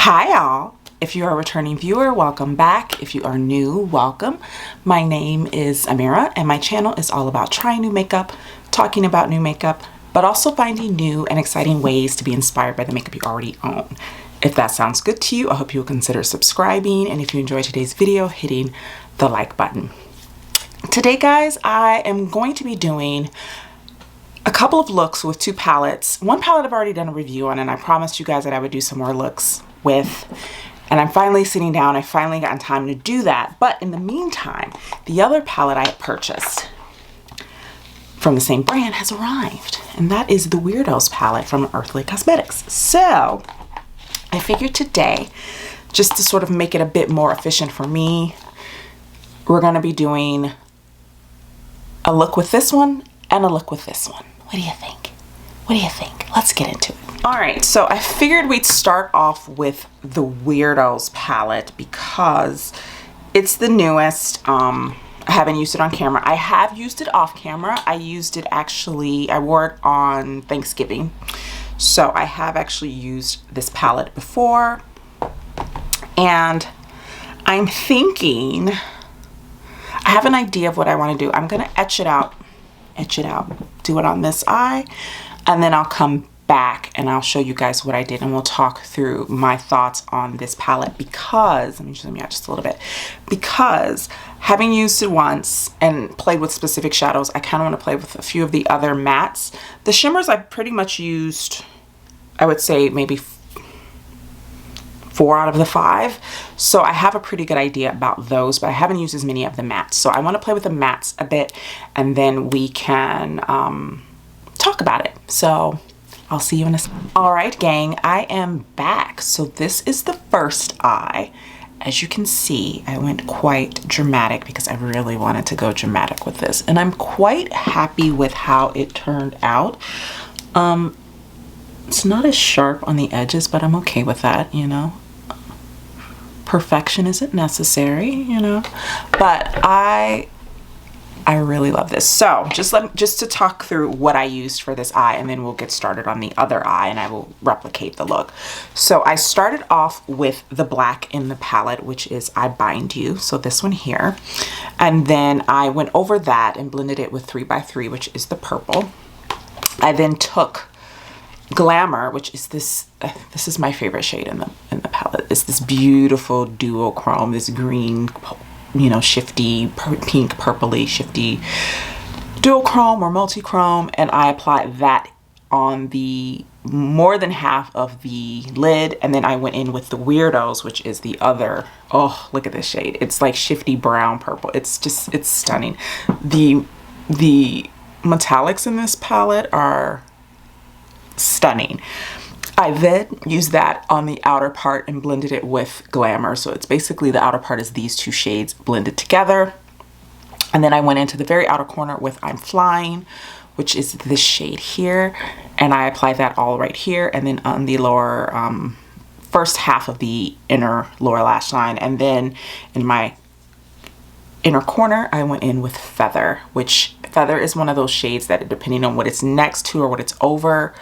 Hi all. If you are a returning viewer, welcome back. If you are new, welcome. My name is Amira and my channel is all about trying new makeup, talking about new makeup, but also finding new and exciting ways to be inspired by the makeup you already own. If that sounds good to you, I hope you will consider subscribing, and if you enjoyed today's video, hitting the like button. Today, guys, I am going to be doing a couple of looks with two palettes. One palette I've already done a review on, and I promised you guys that I would do some more looks with, and I'm finally sitting down. I finally gotten time to do that. But in the meantime, the other palette I purchased from the same brand has arrived, and that is the Weirdos palette from Unearthly Cosmetics. So I figured today, just to sort of make it a bit more efficient for me, we're going to be doing a look with this one and a look with this one. What do you think? What do you think? Let's get into it. All right, so I figured we'd start off with the Weirdos palette because it's the newest. I haven't used it on camera. I have used it off camera. I used it actually, I wore it on Thanksgiving. So I have actually used this palette before. And I'm thinking, I have an idea of what I want to do. I'm going to etch it out, do it on this eye, and then I'll come back and I'll show you guys what I did, and we'll talk through my thoughts on this palette because, let me zoom out just a little bit, because having used it once and played with specific shadows, I kind of want to play with a few of the other mattes. The shimmers I pretty much used, I would say maybe 4 out of the 5. So I have a pretty good idea about those, but I haven't used as many of the mattes. So I want to play with the mattes a bit, and then we can talk about it. So I'll see you in a second. All right, gang, I am back. So this is the first eye. As you can see, I went quite dramatic because I really wanted to go dramatic with this, and I'm quite happy with how it turned out. It's not as sharp on the edges, but I'm okay with that, you know. Perfection isn't necessary, you know, but I really love this. So just to talk through what I used for this eye, and then we'll get started on the other eye and I will replicate the look. So I started off with the black in the palette, which is I Bind You, so this one here, and then I went over that and blended it with 3x3, which is the purple. I then took Glamour, which is this is my favorite shade in the palette. It's this beautiful duochrome, this green, you know, shifty pink purpley shifty duochrome or multi-chrome, and I applied that on the more than half of the lid, and then I went in with the Weirdos, which is the other. Oh, look at this shade. It's like shifty brown purple. It's stunning. The metallics in this palette are stunning. I then used that on the outer part and blended it with Glamour. So it's basically the outer part is these two shades blended together. And then I went into the very outer corner with I'm Flying, which is this shade here. And I applied that all right here. And then on the lower, first half of the inner lower lash line. And then in my inner corner, I went in with Feather, which Feather is one of those shades that depending on what it's next to or what it's over,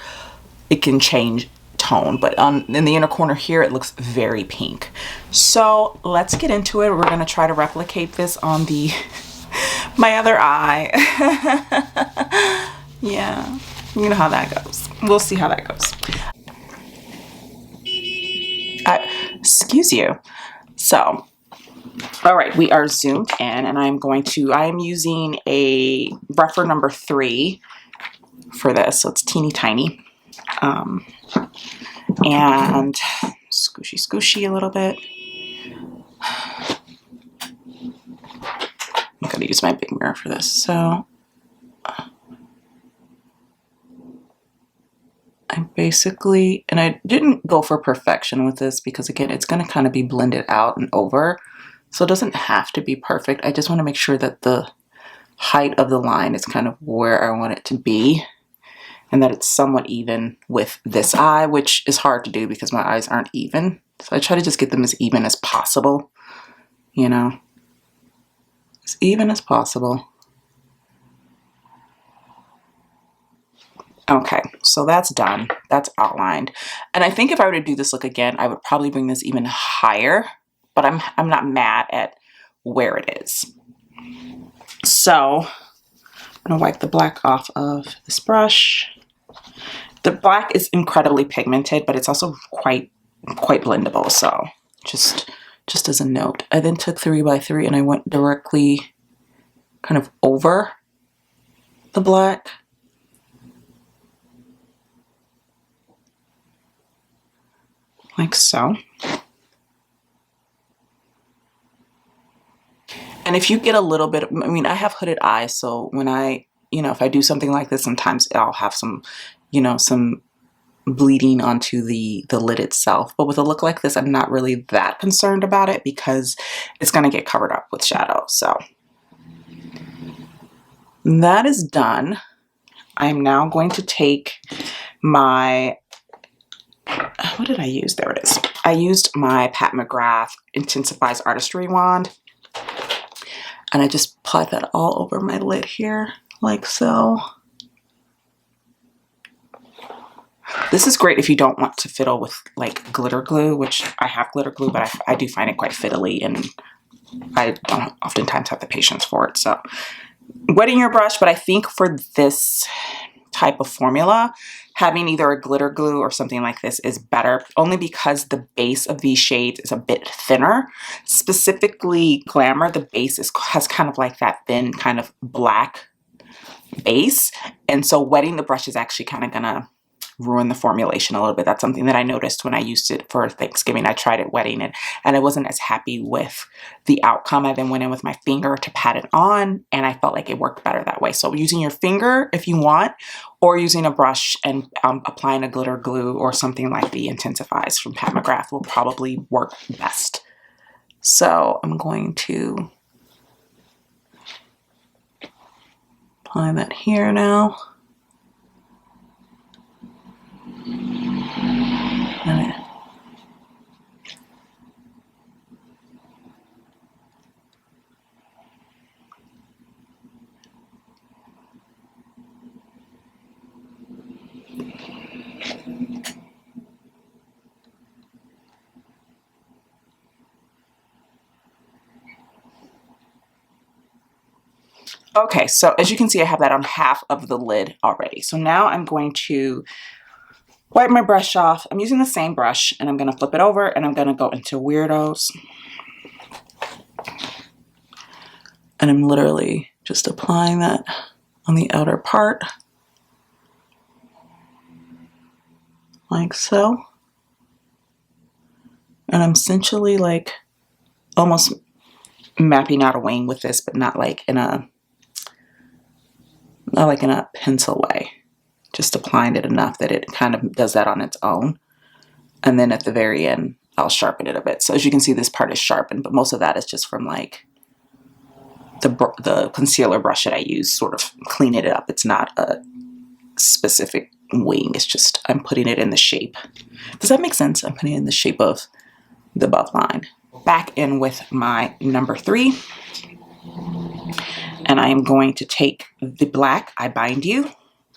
it can change tone, but in the inner corner here it looks very pink. So let's get into it. We're going to try to replicate this on the my other eye. Yeah, you know how that goes. We'll see how that goes. Excuse you. So all right, we are zoomed in, and I'm using a buffer number 3 for this, so it's teeny tiny. And scooshy a little bit. I'm gonna use my big mirror for this. So I basically, and I didn't go for perfection with this because again, it's gonna kind of be blended out and over. So it doesn't have to be perfect. I just want to make sure that the height of the line is kind of where I want it to be, and that it's somewhat even with this eye, which is hard to do because my eyes aren't even. So I try to just get them as even as possible, you know, as even as possible. Okay, so that's done. That's outlined. And I think if I were to do this look again, I would probably bring this even higher, but I'm not mad at where it is. So I'm gonna wipe the black off of this brush. The black is incredibly pigmented, but it's also quite blendable. So just as a note. I then took 3x3 and I went directly kind of over the black. Like so. And if you get a little bit, I mean, I have hooded eyes, so when I, if I do something like this, sometimes I'll have some, some bleeding onto the lid itself. But with a look like this, I'm not really that concerned about it because it's going to get covered up with shadow. So that is done. I'm now going to take my, what did I use? There it is. I used my Pat McGrath Intensifies Artistry wand. And I just applied that all over my lid here, like so. This is great if you don't want to fiddle with like glitter glue, which I have glitter glue, but I do find it quite fiddly and I don't oftentimes have the patience for it. So wetting your brush, but I think for this type of formula, having either a glitter glue or something like this is better, only because the base of these shades is a bit thinner. Specifically Glamour, the base has kind of like that thin kind of black base, and so wetting the brush is actually kind of gonna ruin the formulation a little bit. That's something that I noticed when I used it for Thanksgiving. I tried it wetting it and I wasn't as happy with the outcome. I then went in with my finger to pat it on and I felt like it worked better that way. So using your finger if you want, or using a brush and applying a glitter glue or something like the Intensifies from Pat McGrath will probably work best. So I'm going to apply that here now. Okay, so as you can see, I have that on half of the lid already. So now I'm going to wipe my brush off. I'm using the same brush and I'm going to flip it over and I'm going to go into Weirdos. And I'm literally just applying that on the outer part. Like so. And I'm essentially like almost mapping out a wing with this, but not like in a pencil way. Just applying it enough that it kind of does that on its own. And then at the very end, I'll sharpen it a bit. So as you can see, this part is sharpened, but most of that is just from like the concealer brush that I use, sort of cleaning it up. It's not a specific wing. It's just, I'm putting it in the shape. Does that make sense? I'm putting it in the shape of the above line. Back in with my number 3. And I am going to take the black I Bind You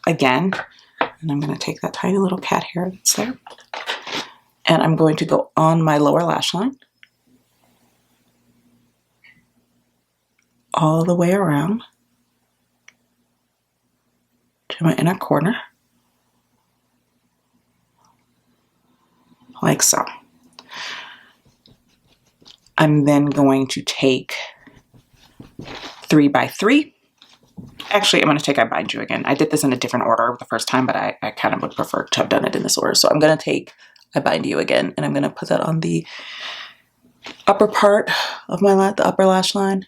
again. And I'm going to take that tiny little cat hair that's there. And I'm going to go on my lower lash line. All the way around to my inner corner. Like so. I'm then going to take 3x3. Actually, I'm going to take I Bind You again. I did this in a different order the first time, but I kind of would prefer to have done it in this order. So I'm going to take I Bind You again, and I'm going to put that on the upper part of my the upper lash line.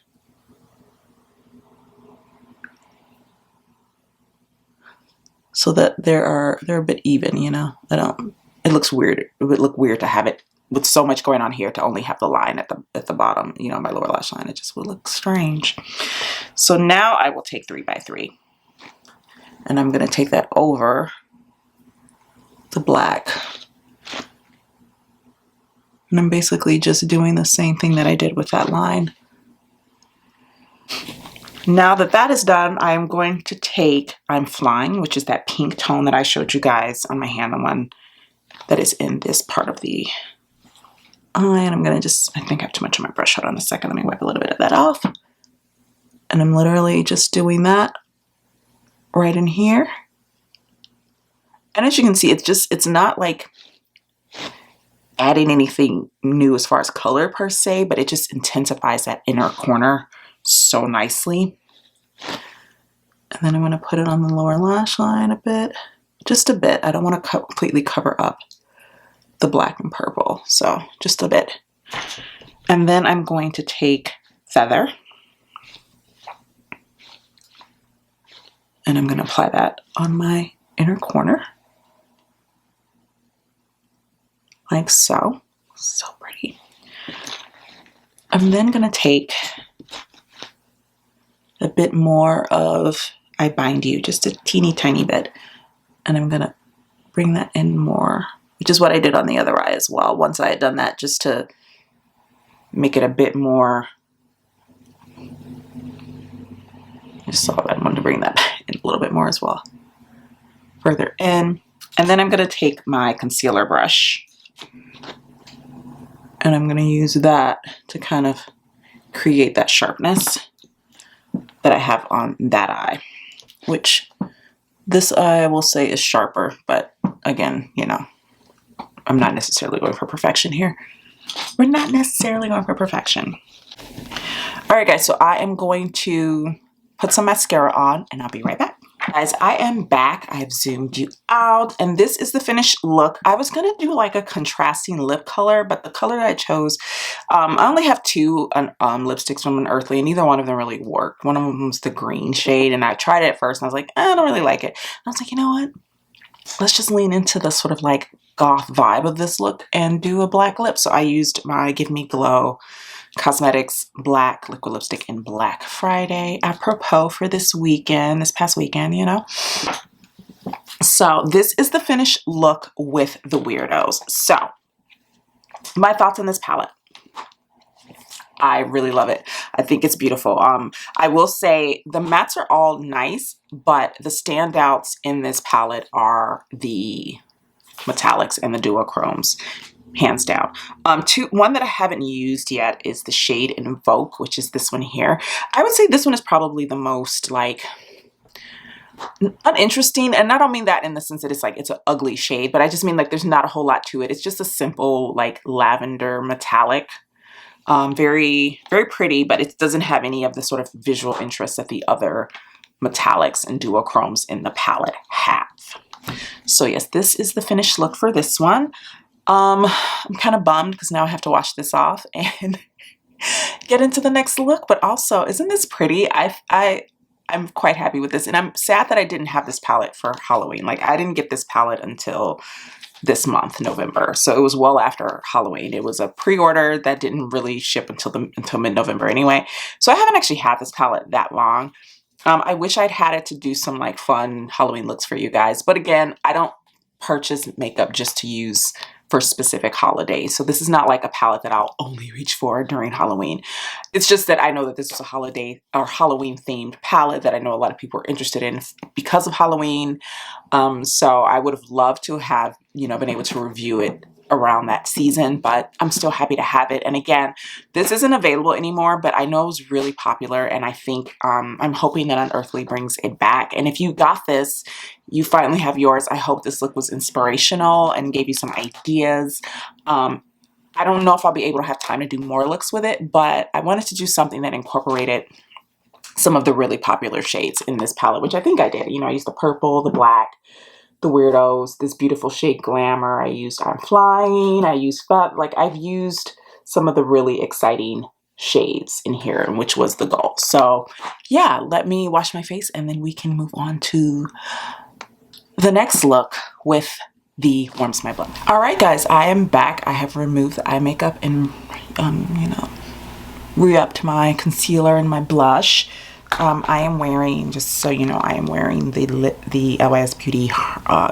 So that they're a bit even, you know. It looks weird. It would look weird to have it with so much going on here to only have the line at the bottom, you know, my lower lash line. It just would look strange. So now I will take 3x3 and I'm going to take that over the black. And I'm basically just doing the same thing that I did with that line. Now that that is done, I'm going to take I'm Flying, which is that pink tone that I showed you guys on my hand, the one that is in this part of the eye. And I'm going to just, I think I have too much on my brush. Hold on a second. Let me wipe a little bit of that off. And I'm literally just doing that right in here. And as you can see, it's not like adding anything new as far as color per se, but it just intensifies that inner corner so nicely. And then I'm going to put it on the lower lash line a bit, just a bit. I don't want to completely cover up the black and purple, so just a bit. And then I'm going to take Feather, and I'm going to apply that on my inner corner, like so. So pretty. I'm then going to take a bit more of I Bind You, just a teeny tiny bit, and I'm going to bring that in more, which is what I did on the other eye as well. Once I had done that, just to make it a bit more, I saw that. I wanted to bring that in a little bit more as well, further in. And then I'm going to take my concealer brush, and I'm going to use that to kind of create that sharpness that I have on that eye, which this eye I will say is sharper, but again, you know, I'm not necessarily going for perfection here. We're not necessarily going for perfection. All right, guys, so I am going to put some mascara on, and I'll be right back. Guys, I am back. I have zoomed you out, and this is the finished look. I was going to do like a contrasting lip color, but the color that I chose, I only have two lipsticks from Unearthly, and neither one of them really worked. One of them was the green shade, and I tried it at first, and I was like, I don't really like it. And I was like, you know what? Let's just lean into the sort of like goth vibe of this look and do a black lip. So I used my Give Me Glow Cosmetics black liquid lipstick in Black Friday, apropos for this past weekend, you know. So this is the finished look with the Weirdos. So my thoughts on this palette. I really love it. I think it's beautiful. I will say the mattes are all nice, but the standouts in this palette are the metallics and the duochromes, hands down. One that I haven't used yet is the shade Invoke, which is this one here. I would say this one is probably the most like uninteresting, and I don't mean that in the sense that it's like it's an ugly shade, but I just mean like there's not a whole lot to it. It's just a simple like lavender metallic. Very, very pretty, but it doesn't have any of the sort of visual interest that the other metallics and duochromes in the palette have. So yes, this is the finished look for this one. I'm kind of bummed because now I have to wash this off and get into the next look, but also, isn't this pretty? I'm quite happy with this, and I'm sad that I didn't have this palette for Halloween. Like, I didn't get this palette until this month, November. So it was well after Halloween. It was a pre-order that didn't really ship until mid-November anyway. So I haven't actually had this palette that long. I wish I'd had it to do some like fun Halloween looks for you guys. But again, I don't purchase makeup just to use for specific holidays. So this is not like a palette that I'll only reach for during Halloween. It's just that I know that this is a holiday or Halloween themed palette that I know a lot of people are interested in because of Halloween. So I would have loved to have, you know, been able to review it around that season, but I'm still happy to have it. And again, this isn't available anymore, but I know it was really popular, and I think I'm hoping that Unearthly brings it back. And if you got this, you finally have yours. I hope this look was inspirational and gave you some ideas. I don't know if I'll be able to have time to do more looks with it, but I wanted to do something that incorporated some of the really popular shades in this palette, which I think I did. You know, I used the purple, the black, the Weirdos, this beautiful shade Glamour. I used I'm Flying. I used like I've used some of the really exciting shades in here, and which was the goal. So yeah, let me wash my face and then we can move on to the next look with the Warms My Blood. All right, guys, I am back. I have removed the eye makeup and you know, re-upped my concealer and my blush. I am wearing, just so you know, I am wearing the LYS Beauty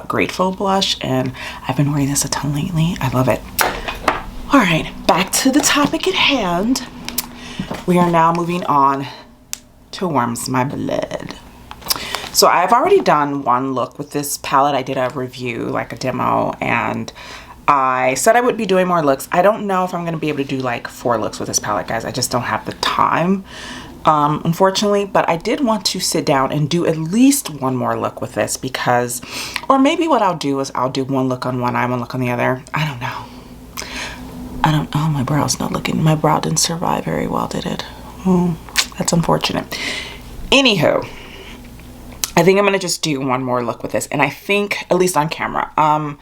Grateful blush, and I've been wearing this a ton lately. I love it. All right, back to the topic at hand. We are now moving on to Warms My Blood. So I've already done one look with this palette. I did a review, like a demo, and I said I would be doing more looks. I don't know if I'm going to be able to do like 4 looks with this palette, guys. I just don't have the time, unfortunately. But I did want to sit down and do at least one more look with this because, or maybe what I'll do is I'll do one look on one eye, one look on the other. I don't know. Oh, my brow's not looking. My brow didn't survive very well, did it? Oh, that's unfortunate. Anywho, I think I'm going to just do one more look with this. And I think, at least on camera, I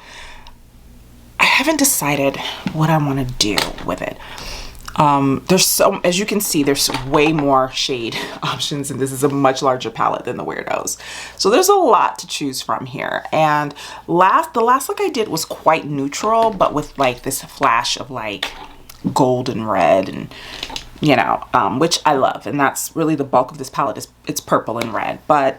haven't decided what I want to do with it. There's so, as you can see, there's way more shade options, and this is a much larger palette than the Weirdos. So there's a lot to choose from here. And the last look I did was quite neutral, but with like this flash of like gold and red and, you know, which I love. And that's really the bulk of this palette is it's purple and red, but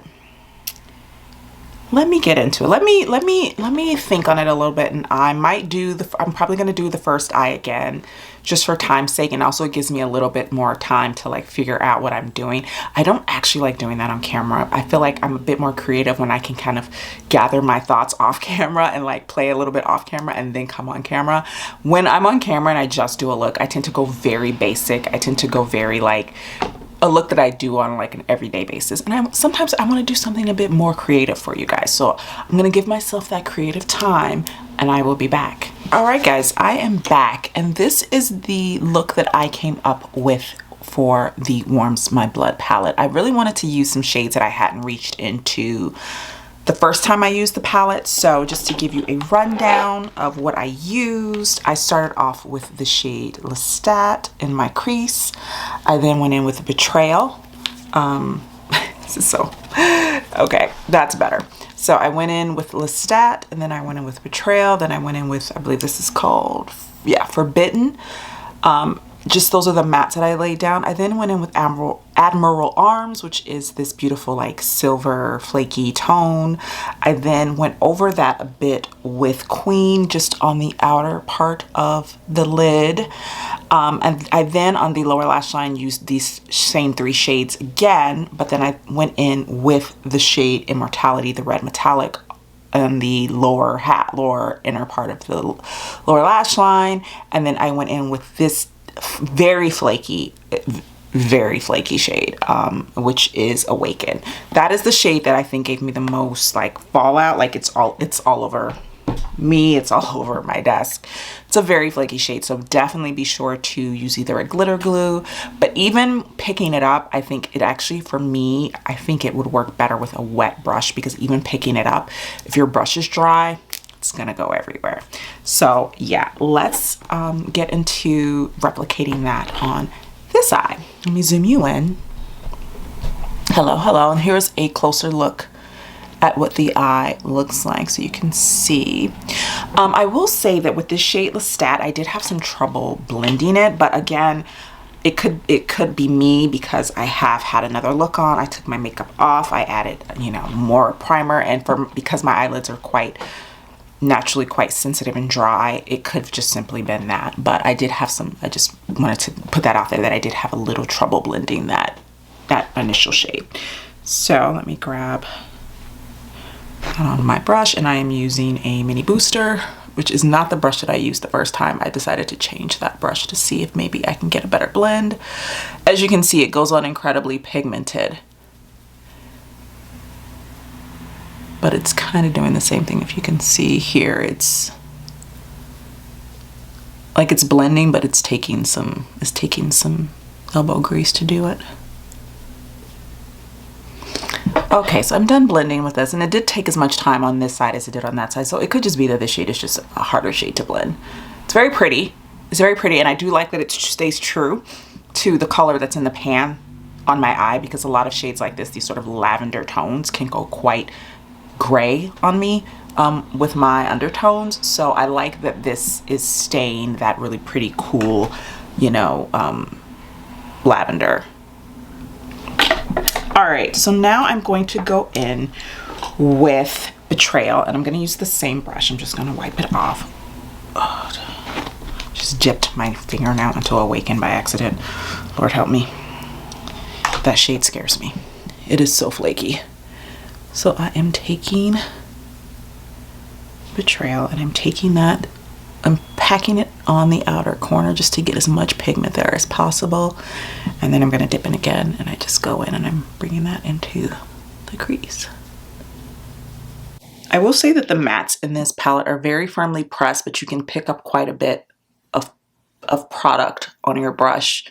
let me get into it. Let me think on it a little bit, and I might do I'm probably going to do the first eye again just for time's sake, and also it gives me a little bit more time to like figure out what I'm doing. I don't actually like doing that on camera. I feel like I'm a bit more creative when I can kind of gather my thoughts off camera and like play a little bit off camera and then come on camera. When I'm on camera and I just do a look, I tend to go very basic. I tend to go very like a look that I do on like an everyday basis. And sometimes I want to do something a bit more creative for you guys. So I'm going to give myself that creative time and I will be back. All right, guys, I am back. And this is the look that I came up with for the Warms My Blood palette. I really wanted to use some shades that I hadn't reached into the first time I used the palette. So just to give you a rundown of what I used, I started off with the shade Lestat in my crease. I then went in with Betrayal. This is so, okay, that's better. So I went in with Lestat, and then I went in with Betrayal. Then I went in with, I believe this is called, yeah, Forbidden. Just those are the mattes that I laid down. I then went in with Admiral Arms, which is this beautiful like silver flaky tone. I then went over that a bit with Queen, just on the outer part of the lid. And I then on the lower lash line used these same 3 shades again, but then I went in with the shade Immortality, the red metallic, on the lower inner part of the lower lash line. And then I went in with this very flaky shade, which is Awaken. That is the shade that I think gave me the most like fallout. Like it's all over me, it's all over my desk. It's a very flaky shade, so definitely be sure to use either a glitter glue, but even picking it up, I think it actually, for me, I think it would work better with a wet brush, because even picking it up, if your brush is dry, it's gonna go everywhere. So yeah, let's get into replicating that on this eye. Let me zoom you in. Hello, and here's a closer look at what the eye looks like so you can see. I will say that with this shade Lestat, I did have some trouble blending it, but again, it could be me because I have had another look on. I took my makeup off, I added, you know, more primer, and because my eyelids are naturally quite sensitive and dry, it could have just simply been that. But I did have some, I just wanted to put that out there, that I did have a little trouble blending that initial shade. So let me grab that on my brush, and I am using a mini booster, which is not the brush that I used the first time. I decided to change that brush to see if maybe I can get a better blend. As you can see, it goes on incredibly pigmented, but it's kind of doing the same thing. If you can see here, it's like it's blending, but it's taking some elbow grease to do it. Okay, so I'm done blending with this, and it did take as much time on this side as it did on that side, so it could just be that this shade is just a harder shade to blend. It's very pretty. It's very pretty, and I do like that it stays true to the color that's in the pan on my eye, because a lot of shades like this, these sort of lavender tones, can go quite gray on me with my undertones. So I like that this is staying that really pretty cool, you know, lavender. All right, so now I'm going to go in with Betrayal, and I'm going to use the same brush. I'm just going to wipe it off. Oh, just dipped my fingernail into Awaken by accident. Lord help me. That shade scares me. It is so flaky. So I am taking Betrayal and I'm taking that, I'm packing it on the outer corner just to get as much pigment there as possible. And then I'm going to dip in again and I just go in and I'm bringing that into the crease. I will say that the mattes in this palette are very firmly pressed, but you can pick up quite a bit of product on your brush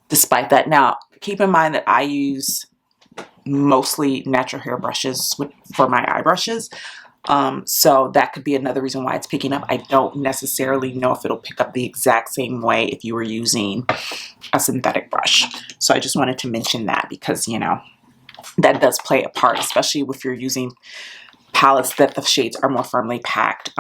despite that. Now, keep in mind that I use mostly natural hair brushes for my eye brushes. So that could be another reason why it's picking up. I don't necessarily know if it'll pick up the exact same way if you were using a synthetic brush. So I just wanted to mention that because, you know, that does play a part, especially if you're using palettes that the shades are more firmly packed.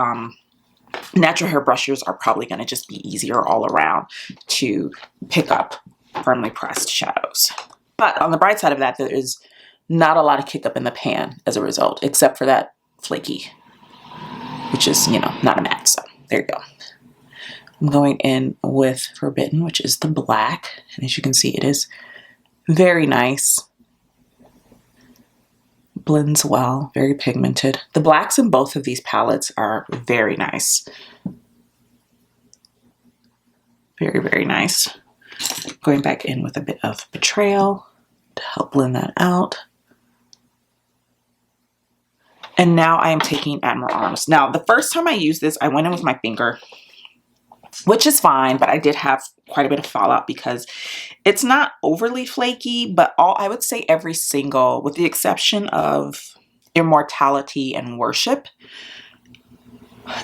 Natural hair brushes are probably going to just be easier all around to pick up firmly pressed shadows. But on the bright side of that, there is not a lot of kick up in the pan as a result, except for that flaky, which is, you know, not a matte. So there you go. I'm going in with Forbidden, which is the black. And as you can see, it is very nice. Blends well, very pigmented. The blacks in both of these palettes are very nice. Very, very nice. Going back in with a bit of Betrayal to help blend that out. And now I am taking Admiral Arms. Now, the first time I used this, I went in with my finger, which is fine, but I did have quite a bit of fallout because it's not overly flaky, but I would say every single, with the exception of Immortality and Worship,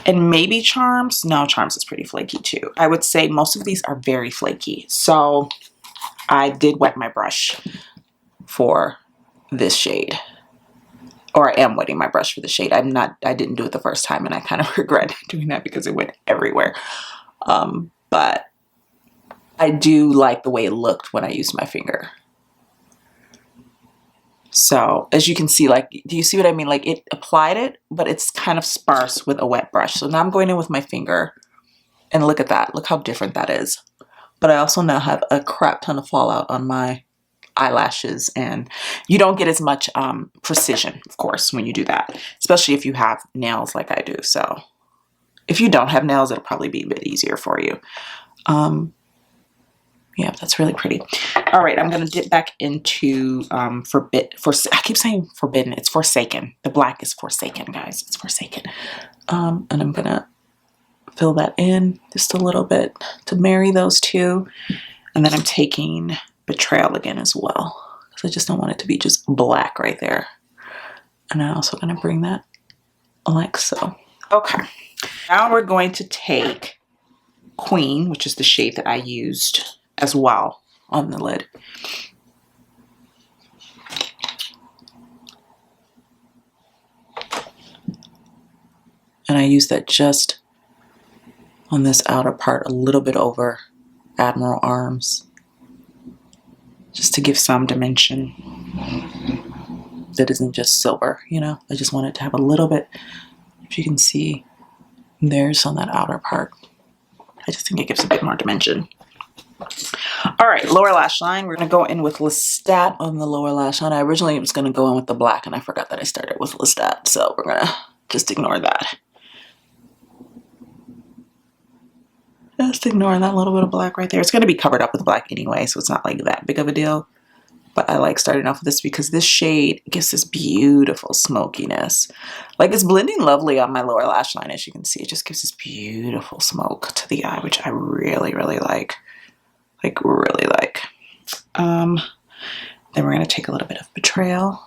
and maybe Charms. No, Charms is pretty flaky too. I would say most of these are very flaky. So I did wet my brush for this shade. Or I am wetting my brush for the shade. I didn't do it the first time and I kind of regret doing that because it went everywhere. But I do like the way it looked when I used my finger. So as you can see, like, do you see what I mean? Like it applied it, but it's kind of sparse with a wet brush. So now I'm going in with my finger and look at that. Look how different that is. But I also now have a crap ton of fallout on my eyelashes, and you don't get as much precision, of course, when you do that, especially if you have nails like I do. So if you don't have nails, it'll probably be a bit easier for you. Yeah, that's really pretty. All right, I'm going to dip back into I keep saying Forbidden. It's Forsaken. The black is Forsaken, guys. It's Forsaken. And I'm going to fill that in just a little bit to marry those two. And then I'm taking Betrayal again as well, because I just don't want it to be just black right there. And I'm also going to bring that like so. Okay, now we're going to take Queen, which is the shade that I used as well on the lid. And I use that just on this outer part, a little bit over Admiral Arms, just to give some dimension that isn't just silver, you know. I just want it to have a little bit, if you can see, there's on that outer part. I just think it gives a bit more dimension. All right, lower lash line. We're going to go in with Lestat on the lower lash line. I originally was going to go in with the black, and I forgot that I started with Lestat, so we're going to just ignore that. Just ignore that little bit of black right there. It's going to be covered up with black anyway, so it's not like that big of a deal. But I like starting off with this because this shade gives this beautiful smokiness. Like, it's blending lovely on my lower lash line, as you can see. It just gives this beautiful smoke to the eye, which I really, really like. Like, really like. Then we're going to take a little bit of Betrayal.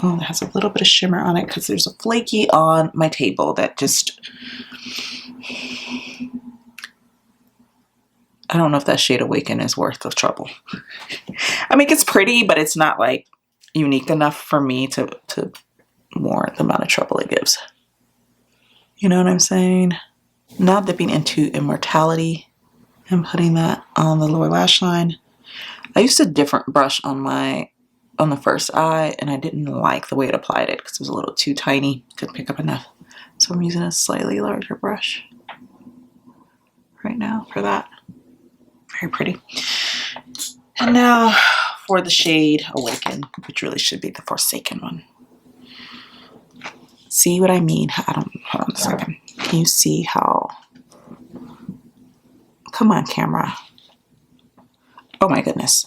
Oh, it has a little bit of shimmer on it because there's a flaky on my table that just... I don't know if that shade Awaken is worth the trouble. I mean, it's pretty, but it's not like unique enough for me to warrant the amount of trouble it gives. You know what I'm saying? Now dipping into Immortality and putting that on the lower lash line. I used a different brush on the first eye, and I didn't like the way it applied it because it was a little too tiny. Couldn't pick up enough. So I'm using a slightly larger brush right now for that. Very pretty. And now for the shade Awaken, which really should be the Forsaken one. See what I mean? I don't, hold on a second. Can you see how, come on camera. Oh my goodness.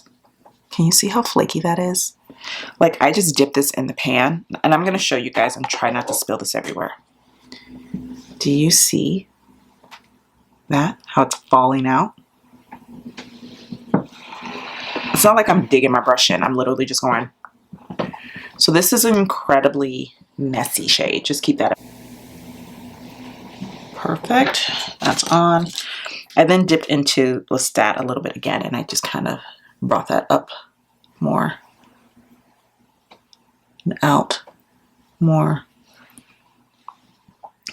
Can you see how flaky that is? Like I just dipped this in the pan and I'm going to show you guys. I'm trying not to spill this everywhere. Do you see that? How it's falling out? It's not like I'm digging my brush in. I'm literally just going. So this is an incredibly messy shade. Just keep that. Perfect. That's on. I then dipped into Lestat a little bit again and I just kind of brought that up more and out more.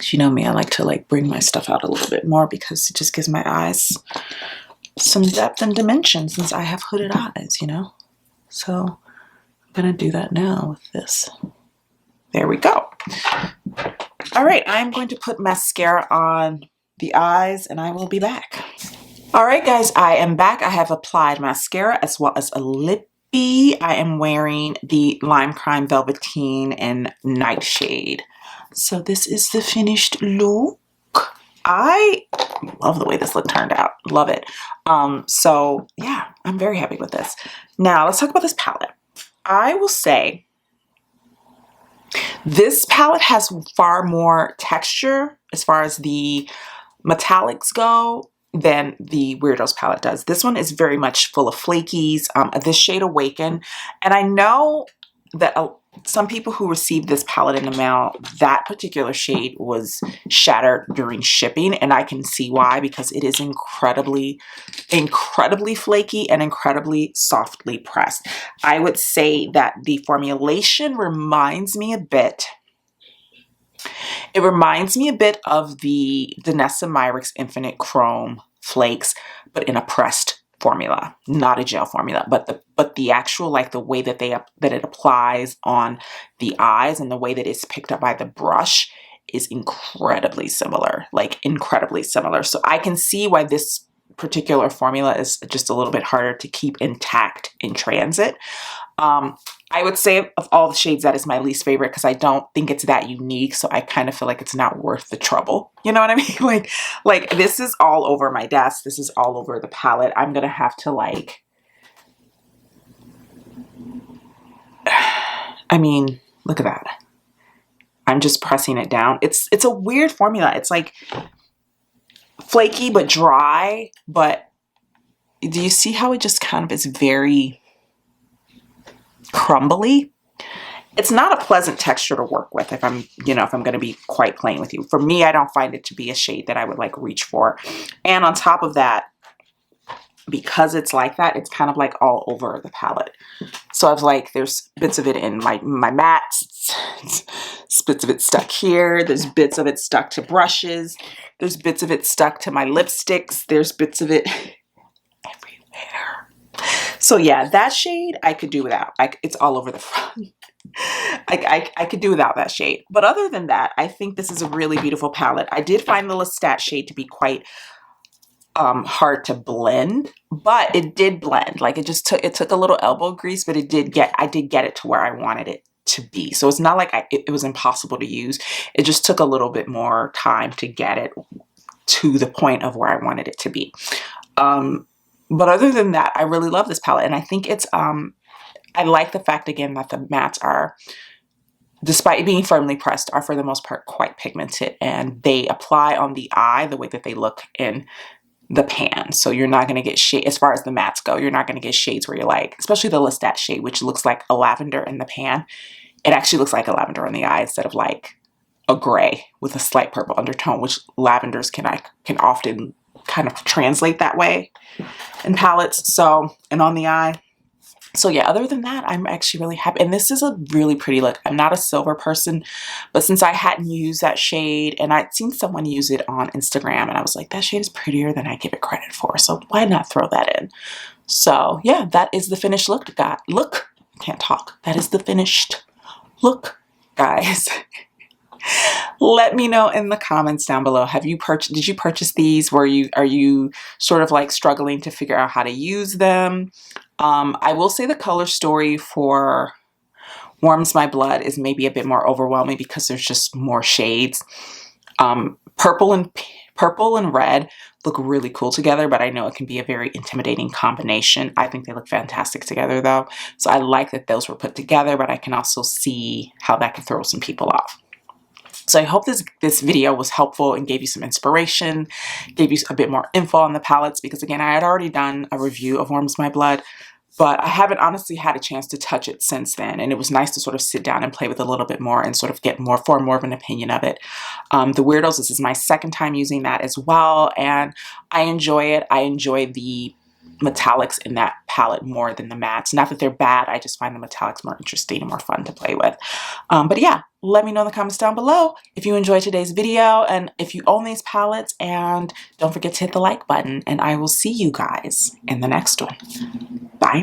You know me, I like to like bring my stuff out a little bit more because it just gives my eyes some depth and dimension since I have hooded eyes, you know? So I'm gonna do that now with this. There we go. All right, I'm going to put mascara on the eyes and I will be back. All right, guys, I am back. I have applied mascara as well as a lippy. I am wearing the Lime Crime Velveteen in Nightshade. So this is the finished look. I love the way this look turned out. Love it. So yeah, I'm very happy with this. Now let's talk about this palette. I will say this palette has far more texture as far as the metallics go than the Weirdos palette does. This one is very much full of flakies. This shade Awaken. And I know that some people who received this palette in the mail, that particular shade was shattered during shipping, and I can see why, because it is incredibly flaky and incredibly softly pressed. I would say that the formulation reminds me a bit. It reminds me a bit of the Danessa Myricks Infinite Chrome Flakes, but in a pressed formula, not a gel formula, but the actual, like the way that that it applies on the eyes and the way that it's picked up by the brush is incredibly similar, like incredibly similar. So I can see why this particular formula is just a little bit harder to keep intact in transit. I would say of all the shades, that is my least favorite because I don't think it's that unique. So I kind of feel like it's not worth the trouble. You know what I mean? Like this is all over my desk. This is all over the palette. I'm going to have to like, I mean, look at that. I'm just pressing it down. It's a weird formula. It's like flaky, but dry. But do you see how it just kind of is very crumbly? It's not a pleasant texture to work with if I'm, you know, if I'm going to be quite plain with you. For me, I don't find it to be a shade that I would like reach for. And on top of that, because it's like that, it's kind of like all over the palette. So I've like, there's bits of it in my mattes, bits of it stuck here. There's bits of it stuck to brushes. There's bits of it stuck to my lipsticks. There's bits of it everywhere. So yeah, that shade I could do without. It's all over the front. I could do without that shade. But other than that, I think this is a really beautiful palette. I did find the Lestat shade to be quite hard to blend, but it did blend. Like it took a little elbow grease, but I did get it to where I wanted it to be. So it's not like it was impossible to use. It just took a little bit more time to get it to the point of where I wanted it to be. But other than that, I really love this palette. And I think it's, I like the fact, again, that the mattes are, despite being firmly pressed, are for the most part quite pigmented. And they apply on the eye the way that they look in the pan. So you're not going to get shade, as far as the mattes go, you're not going to get shades where you're like, especially the Lestat shade, which looks like a lavender in the pan. It actually looks like a lavender on the eye instead of like a gray with a slight purple undertone, which lavenders can often kind of translate that way in palettes. So, and on the eye. So yeah, other than that, I'm actually really happy. And this is a really pretty look. I'm not a silver person, but since I hadn't used that shade and I'd seen someone use it on Instagram and I was like, that shade is prettier than I give it credit for. So why not throw that in? So yeah, that is the finished look. Can't talk. That is the finished look, guys. Let me know in the comments down below. Did you purchase these? Are you sort of like struggling to figure out how to use them? I will say the color story for Warms My Blood is maybe a bit more overwhelming because there's just more shades. Purple and red look really cool together, but I know it can be a very intimidating combination. I think they look fantastic together though. So I like that those were put together, but I can also see how that can throw some people off. So I hope this video was helpful and gave you some inspiration, gave you a bit more info on the palettes, because again, I had already done a review of Warms My Blood, but I haven't honestly had a chance to touch it since then. And it was nice to sort of sit down and play with it a little bit more and sort of get more of an opinion of it. The Weirdos, this is my second time using that as well. And I enjoy it. I enjoy the metallics in that palette more than the mattes. Not that they're bad. I just find the metallics more interesting and more fun to play with. But yeah, let me know in the comments down below if you enjoyed today's video and if you own these palettes. And don't forget to hit the like button. And I will see you guys in the next one. Bye.